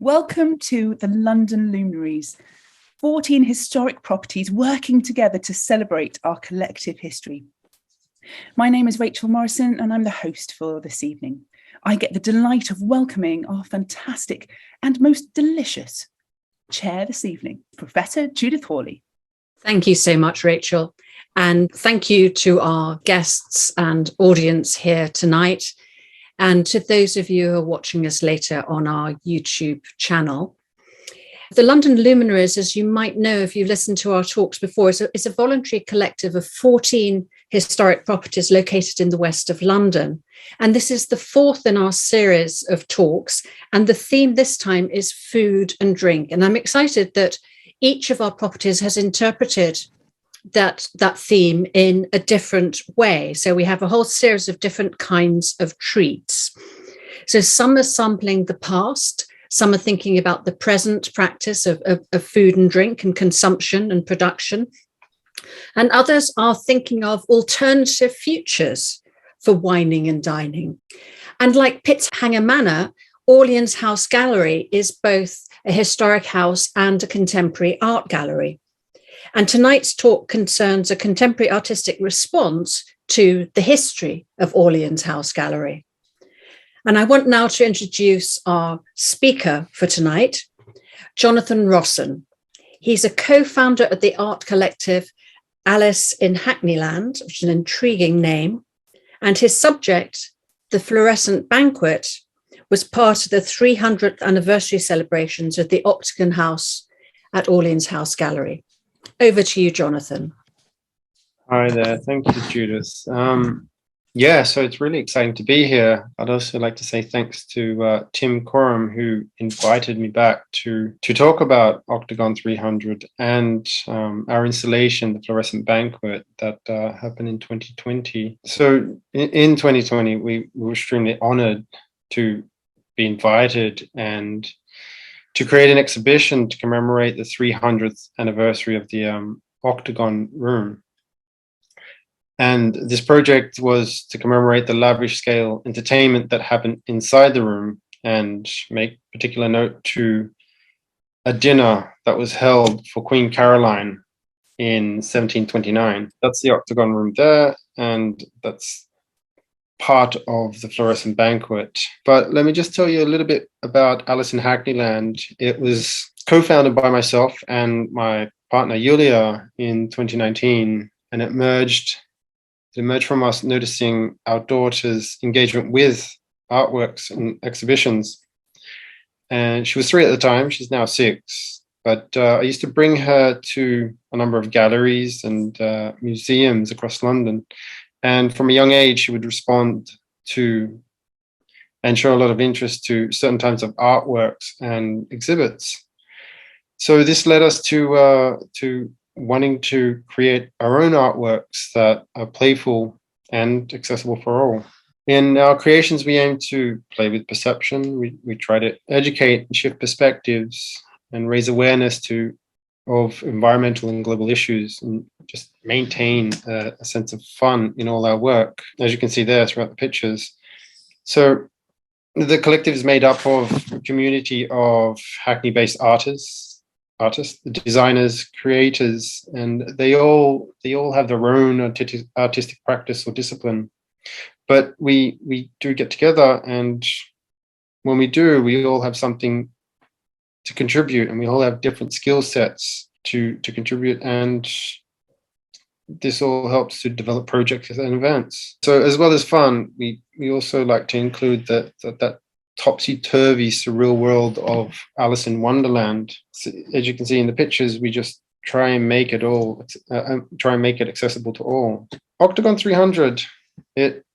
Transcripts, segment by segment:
Welcome to the London Luminaries, 14 historic properties working together to celebrate our collective history. My name is Rachel Morrison and I'm the host for this evening. I get the delight of welcoming our fantastic and most delicious chair this evening, Professor Judith Hawley. Thank you so much, Rachel. And thank you to our guests and audience here tonight. And to those of you who are watching us later on our YouTube channel. The London Luminaries, as you might know if you've listened to our talks before, is a voluntary collective of 14 historic properties located in the west of London. And this is the fourth in our series of talks. And the theme this time is food and drink. And I'm excited that each of our properties has interpreted that theme in a different way. So we have a whole series of different kinds of treats. So some are sampling the past, some are thinking about the present practice of food and drink and consumption and production, and others are thinking of alternative futures for wining and dining. And like Pitthanger Manor, Orleans House Gallery is both a historic house and a contemporary art gallery. And tonight's talk concerns a contemporary artistic response to the history of Orleans House Gallery. And I want now to introduce our speaker for tonight, Jonathan Roson. He's a co-founder of the art collective Alice in Hackneyland, which is an intriguing name. And his subject, the Fluorescent Banquet, was part of the 300th anniversary celebrations of the Octagon House at Orleans House Gallery. Over to you, Jonathan. Hi there. Thank you, Judith. So it's really exciting to be here. I'd also like to say thanks to Tim Coram, who invited me back to talk about Octagon 300 and our installation, the Fluorescent Banquet, that happened in 2020. So in 2020, we were extremely honored to be invited and to create an exhibition to commemorate the 300th anniversary of the Octagon Room. And this project was to commemorate the lavish scale entertainment that happened inside the room and make particular note to a dinner that was held for Queen Caroline in 1729. That's the Octagon Room there, and that's part of the Fluorescent Banquet. But let me just tell you a little bit about Alice in Hackneyland. It was co-founded by myself and my partner Yulia in 2019, and it emerged from us noticing our daughter's engagement with artworks and exhibitions. And she was 3 at the time, she's now 6. But I used to bring her to a number of galleries and museums across London. And from a young age, she would respond to and show a lot of interest to certain types of artworks and exhibits. So this led us to wanting to create our own artworks that are playful and accessible for all. In our creations, we aim to play with perception. We try to educate and shift perspectives and raise awareness of environmental and global issues, and just maintain a sense of fun in all our work, as you can see there throughout the pictures. So the collective is made up of a community of Hackney-based artists, designers, creators, and they all have their own artistic practice or discipline. But we do get together, and when we do, we all have something to contribute, and we all have different skill sets to contribute, and this all helps to develop projects and events. So as well as fun, we also like to include that topsy-turvy surreal world of Alice in Wonderland. So, as you can see in the pictures, we just try and make it accessible to all. Octagon 300, it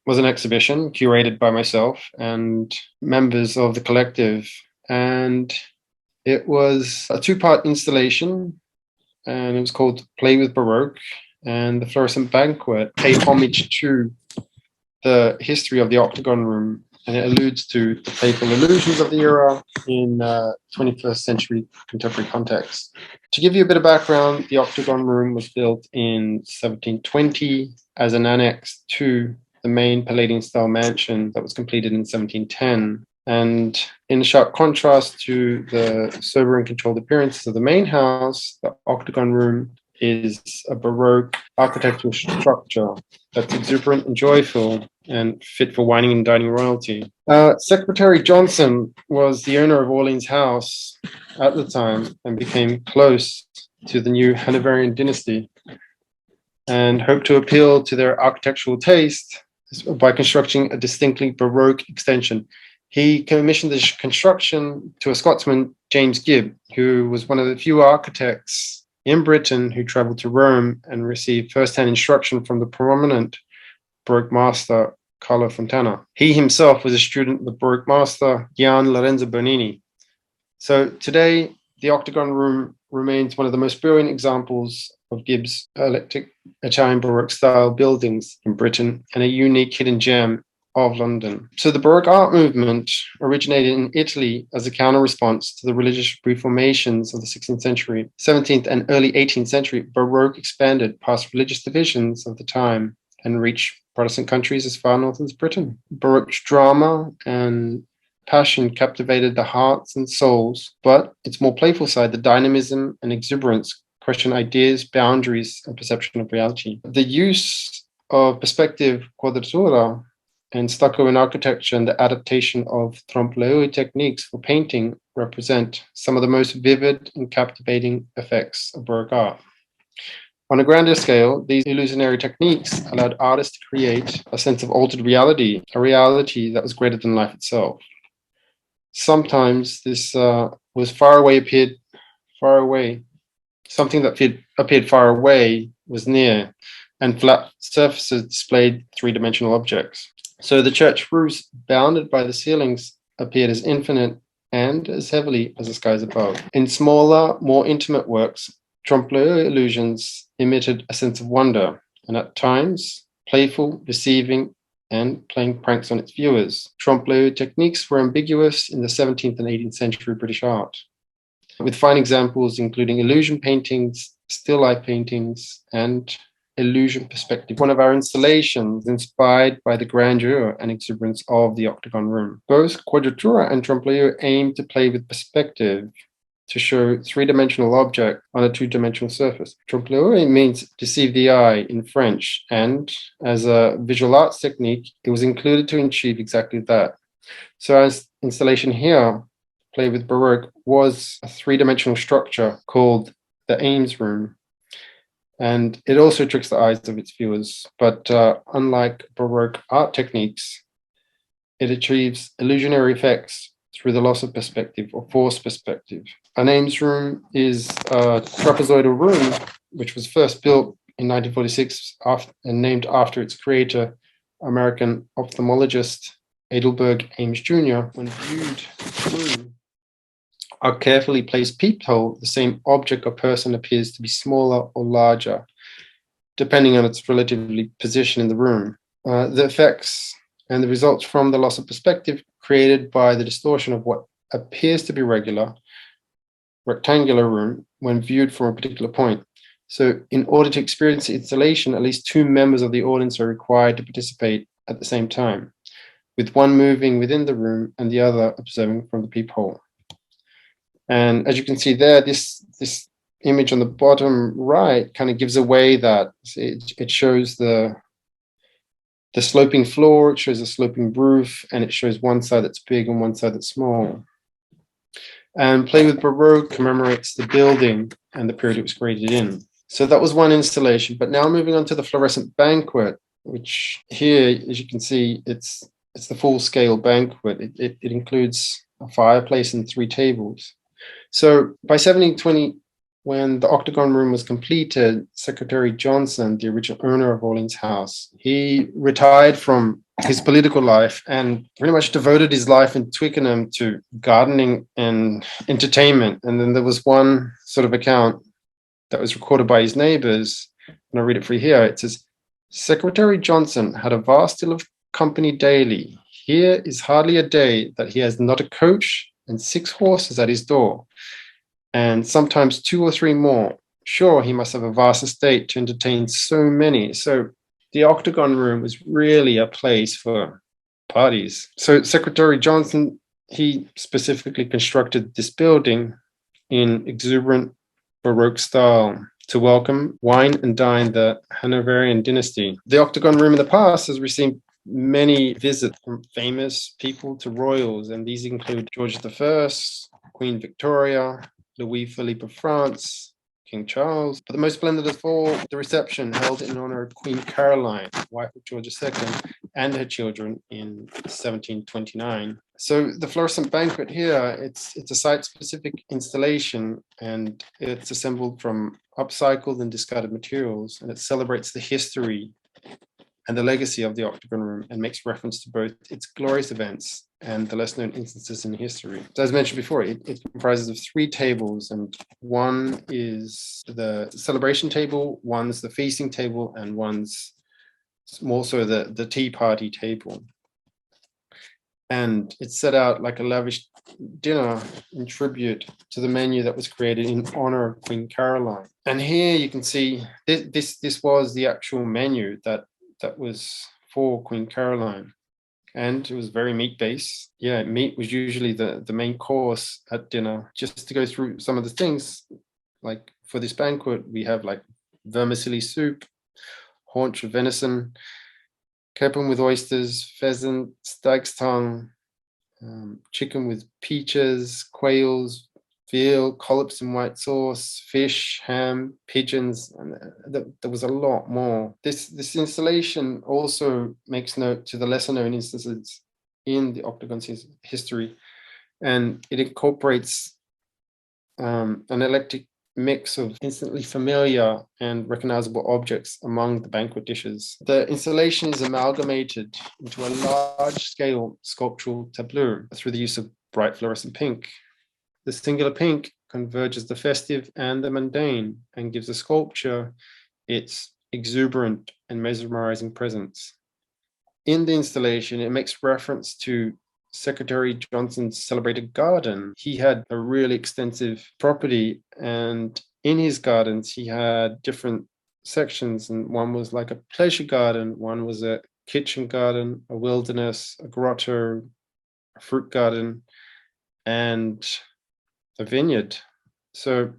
was an exhibition curated by myself and members of the collective. And it was a 2-part installation, and it was called Play with Baroque. And the Fluorescent Banquet paid homage to the history of the Octagon Room, and it alludes to the playful illusions of the era in 21st century contemporary context. To give you a bit of background, the Octagon Room was built in 1720 as an annex to the main Palladian-style mansion that was completed in 1710. And in sharp contrast to the sober and controlled appearances of the main house, the Octagon Room is a Baroque architectural structure that's exuberant and joyful and fit for wining and dining royalty. Secretary Johnson was the owner of Orleans House at the time and became close to the new Hanoverian dynasty and hoped to appeal to their architectural taste by constructing a distinctly Baroque extension. He commissioned the construction to a Scotsman, James Gibb, who was one of the few architects in Britain who traveled to Rome and received first-hand instruction from the prominent Baroque master, Carlo Fontana. He himself was a student of the Baroque master, Gian Lorenzo Bernini. So today, the Octagon Room remains one of the most brilliant examples of Gibb's eclectic Italian Baroque style buildings in Britain and a unique hidden gem of London. So the Baroque art movement originated in Italy as a counter-response to the religious reformations of the 16th century. 17th and early 18th century, Baroque expanded past religious divisions of the time and reached Protestant countries as far north as Britain. Baroque drama and passion captivated the hearts and souls, but its more playful side, the dynamism and exuberance, question ideas, boundaries, and perception of reality. The use of perspective quadratura and stucco in architecture and the adaptation of trompe-l'oeil techniques for painting represent some of the most vivid and captivating effects of Baroque art. On a grander scale, these illusionary techniques allowed artists to create a sense of altered reality, a reality that was greater than life itself. Sometimes this was appeared far away. Something that appeared far away was near, and flat surfaces displayed three-dimensional objects. So the church roofs, bounded by the ceilings, appeared as infinite and as heavily as the skies above. In smaller, more intimate works, trompe-l'oeil illusions emitted a sense of wonder, and at times, playful, deceiving, and playing pranks on its viewers. Trompe-l'oeil techniques were ambiguous in the 17th and 18th century British art, with fine examples including illusion paintings, still life paintings, and illusion perspective. One of our installations inspired by the grandeur and exuberance of the Octagon Room. Both quadratura and trompe-l'oeil aim to play with perspective to show three-dimensional object on a two-dimensional surface. Trompe-l'oeil means deceive the eye in French, and as a visual arts technique, it was included to achieve exactly that. So as installation here, Play with Baroque, was a three-dimensional structure called the Ames Room. And it also tricks the eyes of its viewers. But unlike Baroque art techniques, it achieves illusionary effects through the loss of perspective or forced perspective. An Ames Room is a trapezoidal room, which was first built in 1946 and named after its creator, American ophthalmologist Adelberg Ames Jr. When viewed through a carefully placed peephole, the same object or person appears to be smaller or larger, depending on its relative position in the room. The effects and the results from the loss of perspective created by the distortion of what appears to be rectangular room when viewed from a particular point. So in order to experience the installation, at least two members of the audience are required to participate at the same time, with one moving within the room and the other observing from the peephole. And as you can see there, this image on the bottom right kind of gives away that it shows the sloping floor, it shows a sloping roof, and it shows one side that's big and one side that's small. And Play with Baroque commemorates the building and the period it was created in. So that was one installation. But now moving on to the Fluorescent Banquet, which here, as you can see, it's the full-scale banquet. It includes a fireplace and 3 tables. So by 1720, when the Octagon Room was completed, Secretary Johnson, the original owner of Orleans House, he retired from his political life and pretty much devoted his life in Twickenham to gardening and entertainment. And then there was one sort of account that was recorded by his neighbors, and I'll read it for you here. It says, Secretary Johnson had a vast deal of company daily. Here is hardly a day that he has not a coach and 6 horses at his door, and sometimes 2 or 3 more. Sure, he must have a vast estate to entertain so many. So the Octagon Room was really a place for parties. So Secretary Johnson he specifically constructed this building in exuberant Baroque style to welcome, wine and dine the Hanoverian dynasty. The Octagon Room in the past has received many visits from famous people to royals, and these include George I, Queen Victoria, Louis Philippe of France, King Charles. But the most splendid of all, the reception held in honor of Queen Caroline, wife of George II, and her children in 1729. So the Fluorescent Banquet here, it's a site-specific installation, and it's assembled from upcycled and discarded materials, and it celebrates the history and the legacy of the Octagon Room and makes reference to both its glorious events and the less known instances in history. So as mentioned before, it comprises of 3 tables, and one is the celebration table, one's the feasting table, and one's more so the tea party table. And it's set out like a lavish dinner in tribute to the menu that was created in honor of Queen Caroline. And here you can see this was the actual menu that was for Queen Caroline. And it was very meat-based. Yeah, meat was usually the main course at dinner. Just to go through some of the things, like for this banquet, we have like vermicelli soup, haunch of venison, capon with oysters, pheasant, stag's tongue, chicken with peaches, quails, veal, collops in white sauce, fish, ham, pigeons, and there was a lot more. This installation also makes note to the lesser known instances in the Octagon's history, and it incorporates an eclectic mix of instantly familiar and recognizable objects among the banquet dishes. The installation is amalgamated into a large-scale sculptural tableau through the use of bright fluorescent pink. The singular pink converges the festive and the mundane and gives the sculpture its exuberant and mesmerizing presence. In the installation, it makes reference to Secretary Johnson's celebrated garden. He had a really extensive property, and in his gardens, he had different sections, and one was like a pleasure garden, one was a kitchen garden, a wilderness, a grotto, a fruit garden, and a vineyard. So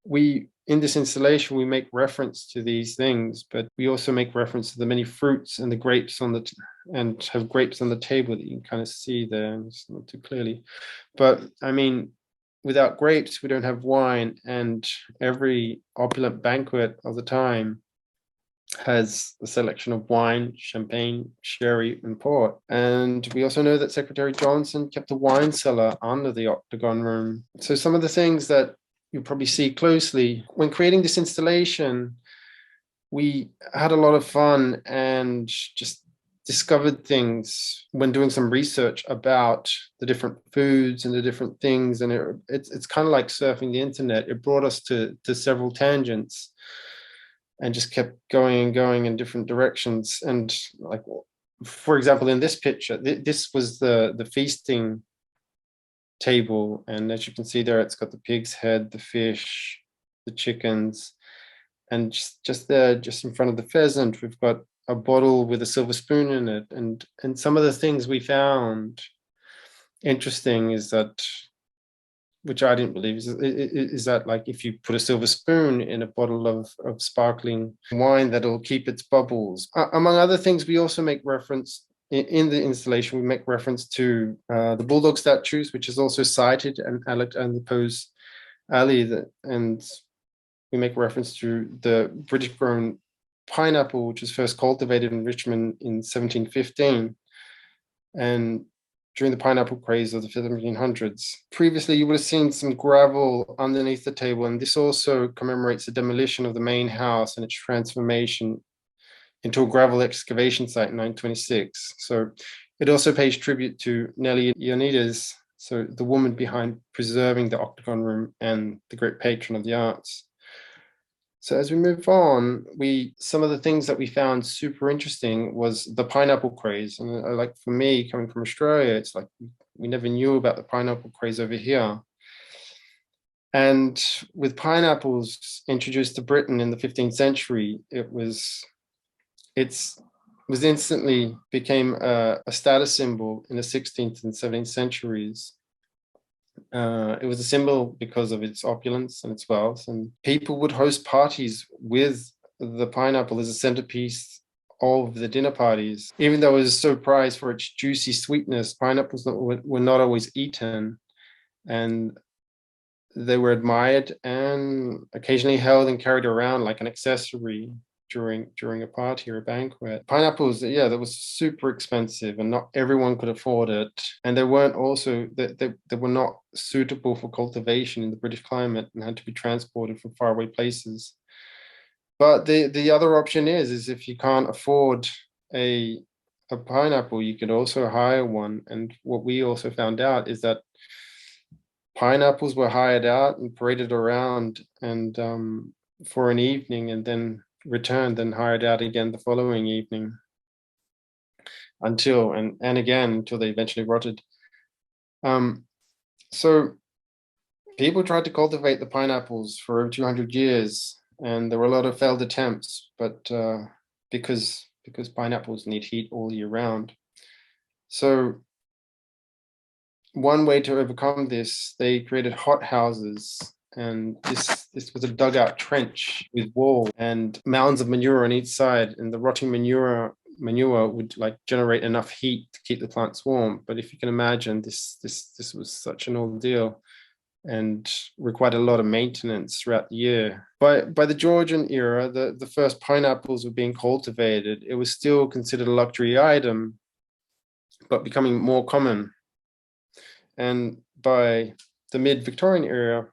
in this installation, we make reference to these things, but we also make reference to the many fruits and the grapes and have grapes on the table that you can kind of see there. It's not too clearly, but I mean, without grapes, we don't have wine, and every opulent banquet of the time has a selection of wine, champagne, sherry, and port. And we also know that Secretary Johnson kept a wine cellar under the Octagon Room. So some of the things that you probably see closely when creating this installation, we had a lot of fun and just discovered things when doing some research about the different foods and the different things. And it's kind of like surfing the internet. It brought us to several tangents and just kept going and going in different directions. And like, for example, in this picture, this was the feasting table, and as you can see there, it's got the pig's head, the fish, the chickens, and just there, just in front of the pheasant, we've got a bottle with a silver spoon in it. And some of the things we found interesting is that, which I didn't believe, is that like if you put a silver spoon in a bottle of sparkling wine, that'll keep its bubbles. Among other things, we also make reference in the installation, we make reference to the bulldog statues, which is also cited in Alexander Poe's Alley, and we make reference to the British-grown pineapple, which was first cultivated in Richmond in 1715, and during the pineapple craze of the 1700s. Previously, you would have seen some gravel underneath the table, and this also commemorates the demolition of the main house and its transformation into a gravel excavation site in 1926. So it also pays tribute to Nelly Ioannidis, so the woman behind preserving the Octagon Room and the great patron of the arts. So as we move on, some of the things that we found super interesting was the pineapple craze. And like for me, coming from Australia, it's like we never knew about the pineapple craze over here. And with pineapples introduced to Britain in the 15th century, it's was instantly became a status symbol in the 16th and 17th centuries. It was a symbol because of its opulence and its wealth, and people would host parties with the pineapple as a centerpiece of the dinner parties. Even though it was so prized for its juicy sweetness, pineapples were not always eaten, and they were admired and occasionally held and carried around like an accessory during a party or a banquet. Pineapples, yeah, that was super expensive and not everyone could afford it. And they weren't also, they were not suitable for cultivation in the British climate and had to be transported from faraway places. But the other option is if you can't afford a pineapple, you could also hire one. And what we also found out is that pineapples were hired out and paraded around and for an evening, and then returned and hired out again the following evening until they eventually rotted. So people tried to cultivate the pineapples for over 200 years, and there were a lot of failed attempts, but because pineapples need heat all year round. So one way to overcome this, they created hot houses, and this was a dugout trench with walls and mounds of manure on each side, and the rotting manure would like generate enough heat to keep the plants warm. But if you can imagine, this was such an ordeal and required a lot of maintenance throughout the year. By the Georgian era, the first pineapples were being cultivated. It was still considered a luxury item, but becoming more common. And by the mid-Victorian era,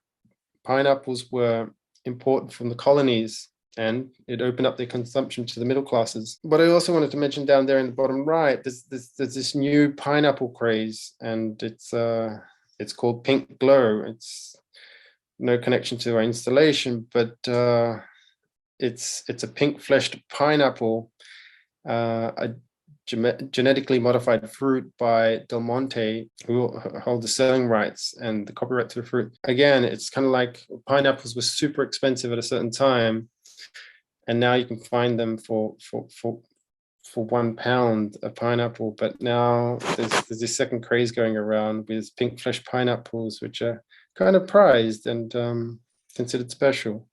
pineapples were important from the colonies, and it opened up their consumption to the middle classes. But I also wanted to mention down there in the bottom right, there's this new pineapple craze, and it's called Pink Glow. It's no connection to our installation, but it's a pink-fleshed pineapple, a genetically modified fruit by Del Monte, who hold the selling rights and the copyright to the fruit. Again, it's kind of like pineapples were super expensive at a certain time, and now you can find them for £1 a pineapple. But now there's this second craze going around with pink flesh pineapples, which are kind of prized and considered special.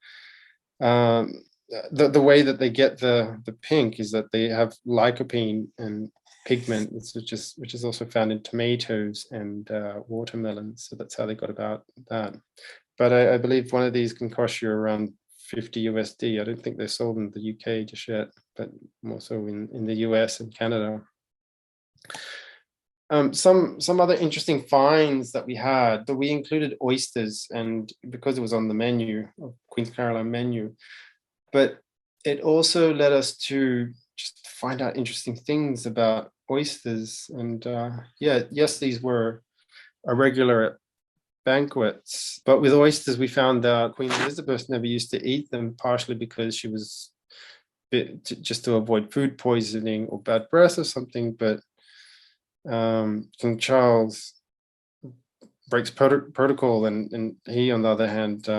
The way that they get the pink is that they have lycopene and pigment, which is also found in tomatoes and watermelons. So that's how they got about that. But I believe one of these can cost you around 50 USD. I don't think they're sold in the UK just yet, but more so in the US and Canada. Some other interesting finds that we had, that we included oysters, and because it was on the menu, Queen's Caroline menu, but it also led us to just find out interesting things about oysters. And yes, these were irregular at banquets, but with oysters, we found out Queen Elizabeth never used to eat them, partially because she was just to avoid food poisoning or bad breath or something. But King Charles breaks protocol, and he, on the other hand,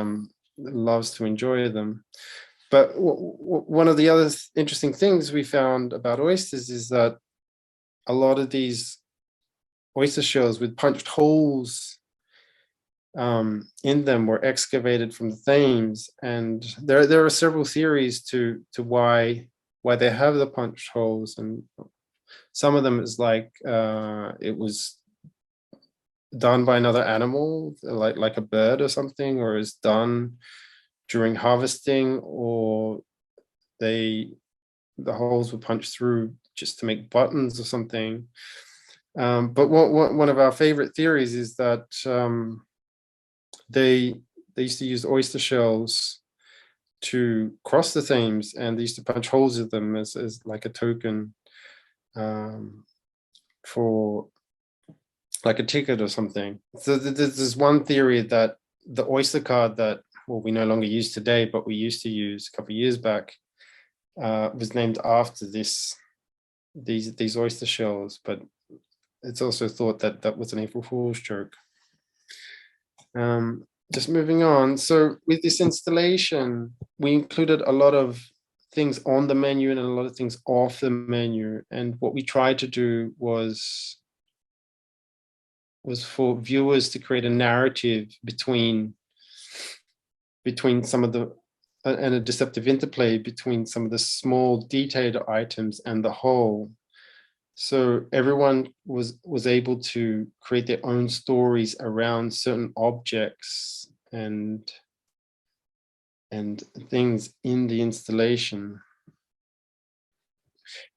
loves to enjoy them. But one of the other interesting things we found about oysters is that a lot of these oyster shells with punched holes in them were excavated from the Thames, and there are several theories to why they have the punched holes, and some of them is like it was done by another animal, like a bird or something, or is done during harvesting, or the holes were punched through just to make buttons or something. But one of our favorite theories is that they used to use oyster shells to cross the Thames, and they used to punch holes in them as like a token for like a ticket or something. So there's one theory that the oyster card that we no longer use today, but we used to use a couple of years back, was named after these oyster shells. But it's also thought that that was an April Fool's joke. Just moving on. So with this installation, we included a lot of things on the menu and a lot of things off the menu. And what we tried to do was for viewers to create a narrative between some of the and a deceptive interplay between some of the small detailed items and the whole. So everyone was able to create their own stories around certain objects and things in the installation.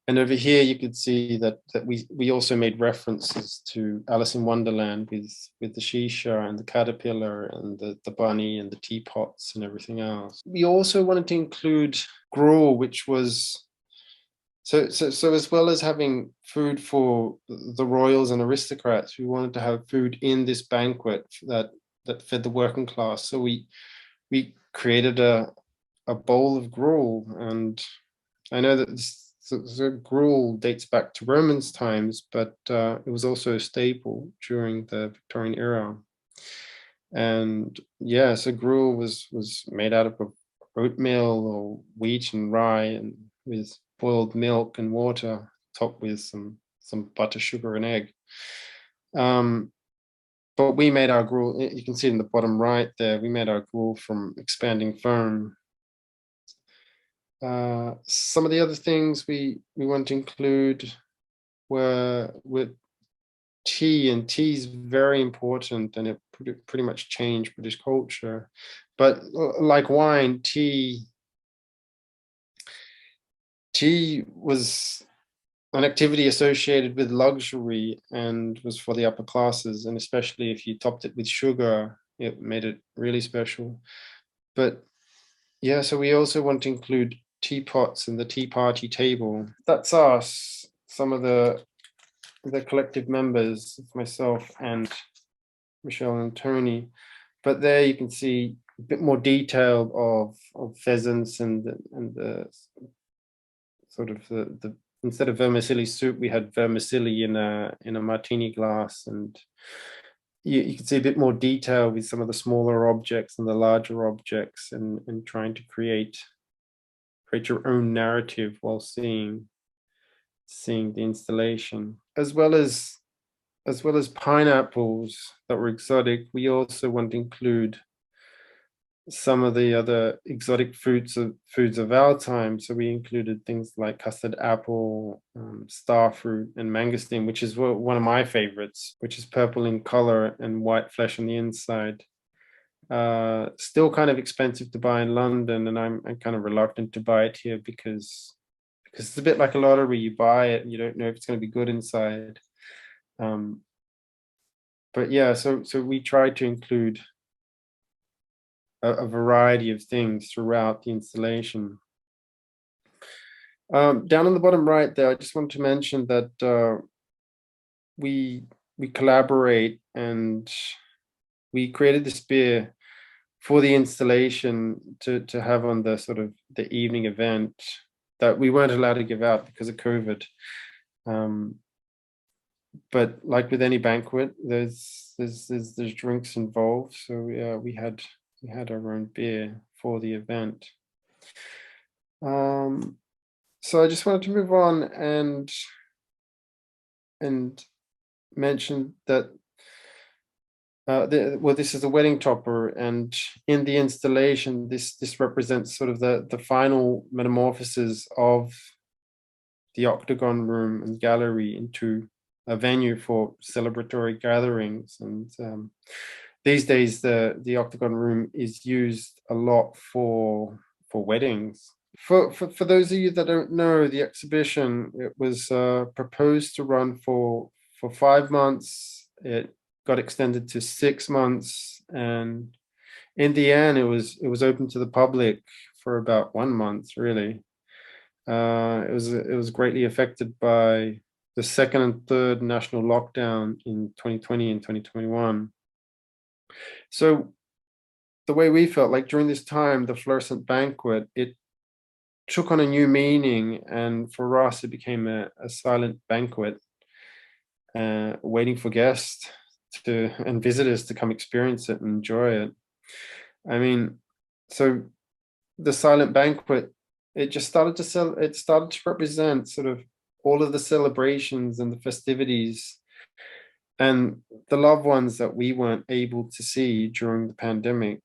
And over here, you could see that we also made references to Alice in Wonderland with the shisha and the caterpillar and the bunny and the teapots and everything else. We also wanted to include gruel, which was so as well as having food for the royals and aristocrats, we wanted to have food in this banquet that fed the working class. So we created a bowl of gruel, and I know that the gruel dates back to Romans times, but it was also a staple during the Victorian era. And yeah, so gruel was made out of oatmeal or wheat and rye, and with boiled milk and water, topped with some butter, sugar, and egg. But we made our gruel, you can see in the bottom right there, we made our gruel from expanding foam. Some of the other things we want to include were with tea, and tea is very important, and it pretty much changed British culture. But like wine, tea was an activity associated with luxury and was for the upper classes, and especially if you topped it with sugar, it made it really special. But yeah, so we also want to include teapots and the tea party table. That's us, some of the collective members, myself and Michelle and Tony. But there you can see a bit more detail of pheasants and the sort of the instead of vermicelli soup, we had vermicelli in a martini glass, and you can see a bit more detail with some of the smaller objects and the larger objects, and trying to create your own narrative while seeing the installation, as well as pineapples that were exotic. We also want to include some of the other exotic foods of our time. So we included things like custard apple, starfruit, and mangosteen, which is one of my favorites, which is purple in color and white flesh on the inside. Still kind of expensive to buy in London, and I'm kind of reluctant to buy it here because it's a bit like a lottery. You buy it and you don't know if it's going to be good inside. But yeah, so we tried to include a variety of things throughout the installation. Down on the bottom right there, I just want to mention that we collaborate, and we created this beer for the installation to have on the sort of the evening event that we weren't allowed to give out because of COVID. But like with any banquet, there's drinks involved. So yeah, we had our own beer for the event. So I just wanted to move on and mention that this is a wedding topper, and in the installation, this represents sort of the final metamorphosis of the Octagon Room and gallery into a venue for celebratory gatherings. And these days, the Octagon Room is used a lot for weddings. For those of you that don't know, the exhibition, it was proposed to run for 5 months. It got extended to 6 months, and in the end, it was open to the public for about 1 month. Really, it was greatly affected by the second and third national lockdown in 2020 and 2021. So the way we felt, like during this time, the Fluorescent Banquet, it took on a new meaning, and for us, it became a silent banquet, waiting for guests and visitors to come experience it and enjoy it. I mean, so the silent banquet, it just started to it started to represent sort of all of the celebrations and the festivities and the loved ones that we weren't able to see during the pandemic.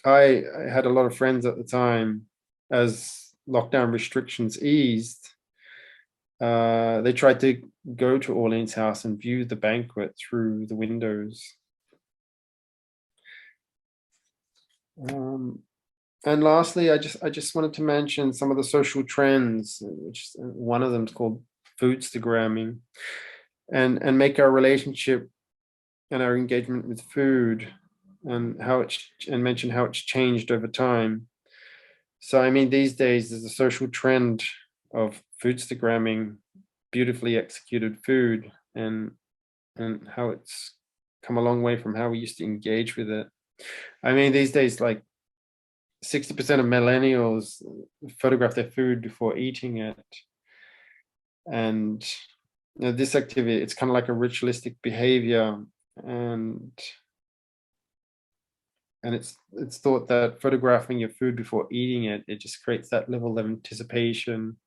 I had a lot of friends at the time. As lockdown restrictions eased, they tried to go to Orleans House and view the banquet through the windows. And lastly, I just wanted to mention some of the social trends, which one of them is called foodstagramming, and make our relationship and our engagement with food and mention how it's changed over time. So I mean, these days there's a social trend of foodstagramming beautifully executed food, and how it's come a long way from how we used to engage with it. I mean, these days, like 60% of millennials photograph their food before eating it. And this activity, it's kind of like a ritualistic behavior, and it's thought that photographing your food before eating it, it just creates that level of anticipation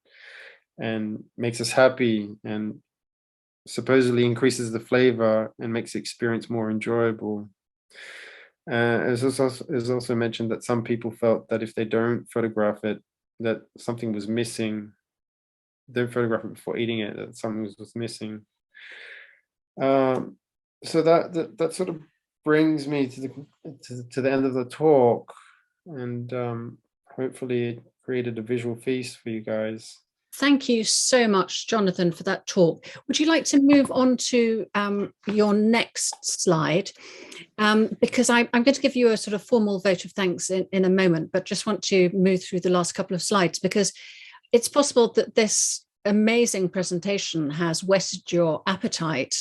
and makes us happy, and supposedly increases the flavor and makes the experience more enjoyable. It's also mentioned that some people felt that if they don't photograph it, that something was missing. Don't photograph it before eating it, that something was missing. So that sort of brings me to the end of the talk, and hopefully created a visual feast for you guys. Thank you so much, Jonathan, for that talk. Would you like to move on to your next slide? Because I'm going to give you a sort of formal vote of thanks in a moment, but just want to move through the last couple of slides, because it's possible that this amazing presentation has whetted your appetite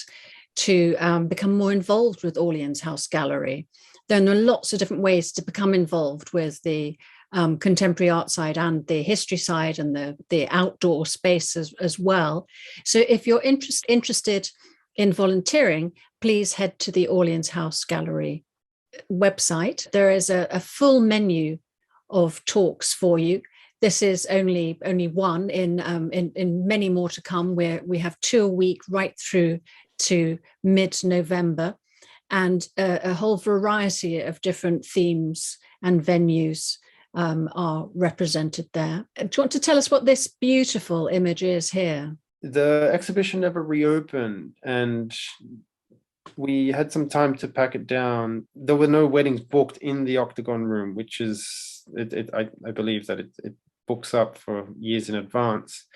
to become more involved with Orleans House Gallery. There are lots of different ways to become involved with the contemporary art side and the history side and the outdoor space as well. So if you're interested in volunteering, please head to the Orleans House Gallery website. There is a full menu of talks for you. This is only one in many more to come, where we have 2 a week right through to mid-November, and a whole variety of different themes and venues are represented there. Do you want to tell us what this beautiful image is here? The exhibition never reopened, and we had some time to pack it down. There were no weddings booked in the Octagon Room, which is, I believe that it books up for years in advance.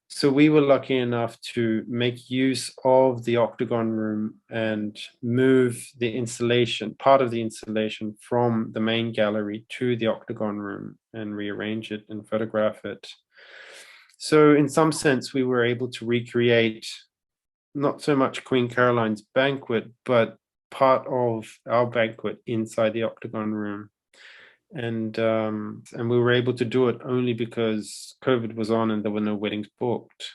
So we were lucky enough to make use of the Octagon Room and move the installation, part of the installation, from the main gallery to the Octagon Room and rearrange it and photograph it. So in some sense, we were able to recreate not so much Queen Caroline's banquet, but part of our banquet inside the Octagon Room. And we were able to do it only because COVID was on and there were no weddings booked.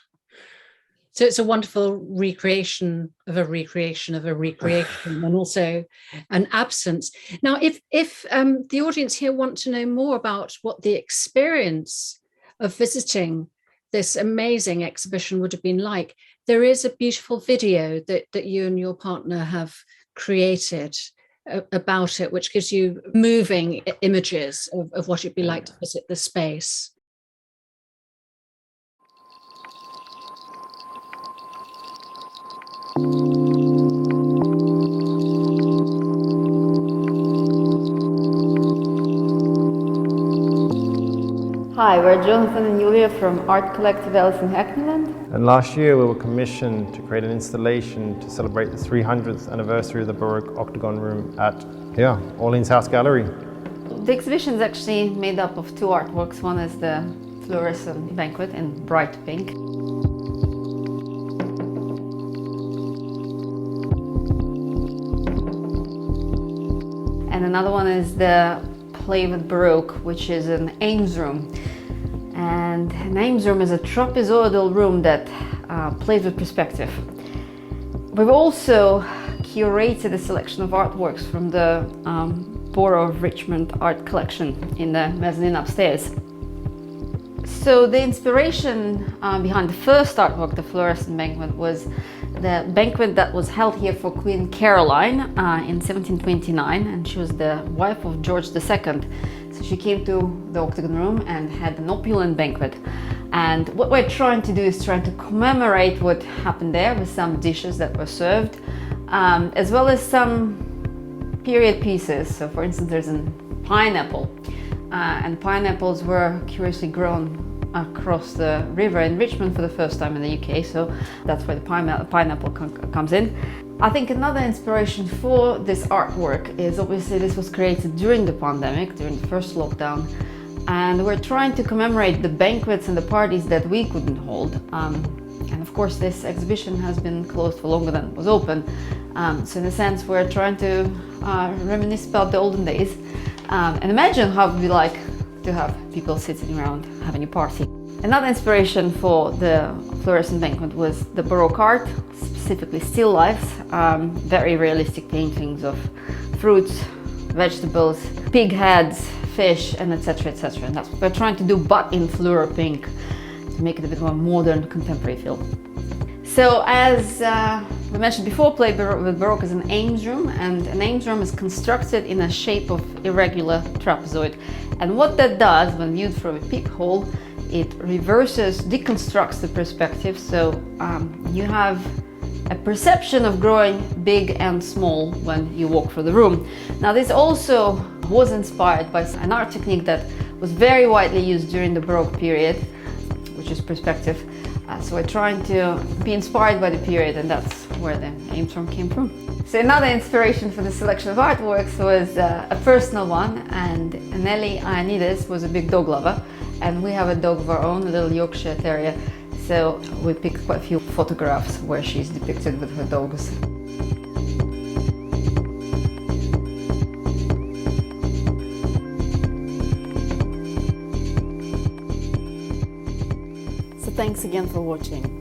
So it's a wonderful recreation of a recreation of a recreation, and also an absence. Now, if the audience here want to know more about what the experience of visiting this amazing exhibition would have been like, there is a beautiful video that you and your partner have created about it, which gives you moving images of what it'd be like to visit the space. Hi, we're Jonathan and Julia from Art Collective Alice in Hackneyland. And last year we were commissioned to create an installation to celebrate the 300th anniversary of the Baroque Octagon Room at Orleans House Gallery. The exhibition is actually made up of 2 artworks. One is the Fluorescent Banquet in bright pink. And another one is the Play with Baroque, which is an Ames room. And an Ames room is a trapezoidal room that plays with perspective. We've also curated a selection of artworks from the Borough of Richmond art collection in the mezzanine upstairs. So the inspiration behind the first artwork, the Fluorescent Banquet, was the banquet that was held here for Queen Caroline in 1729, and she was the wife of George II. So she came to the Octagon Room and had an opulent banquet. And what we're trying to do is trying to commemorate what happened there with some dishes that were served, as well as some period pieces. So for instance, there's a pineapple, and pineapples were curiously grown across the river in Richmond for the first time in the UK, so that's where the pineapple comes in. I think another inspiration for this artwork is obviously this was created during the pandemic, during the first lockdown, and we're trying to commemorate the banquets and the parties that we couldn't hold. And of course this exhibition has been closed for longer than it was open, so in a sense we're trying to reminisce about the olden days and imagine how it would be like to have people sitting around having a party. Another inspiration for the Fluorescent Banquet was the Baroque art, specifically still lifes, very realistic paintings of fruits, vegetables, pig heads, fish, and etc. etc. And that's what we're trying to do, but in fluoro pink, to make it a bit more modern, contemporary feel. So as we mentioned before, Play with Baroque is an Ames room, and an Ames room is constructed in a shape of irregular trapezoid. And what that does, when viewed from a peephole, it reverses, deconstructs the perspective, so you have a perception of growing big and small when you walk through the room. Now this also was inspired by an art technique that was very widely used during the Baroque period, which is perspective. So we're trying to be inspired by the period, and that's where the Ames room came from. So another inspiration for the selection of artworks was a personal one, and Nelly Ioannidis was a big dog lover, and we have a dog of our own, a little Yorkshire Terrier, so we picked quite a few photographs where she's depicted with her dogs. So thanks again for watching.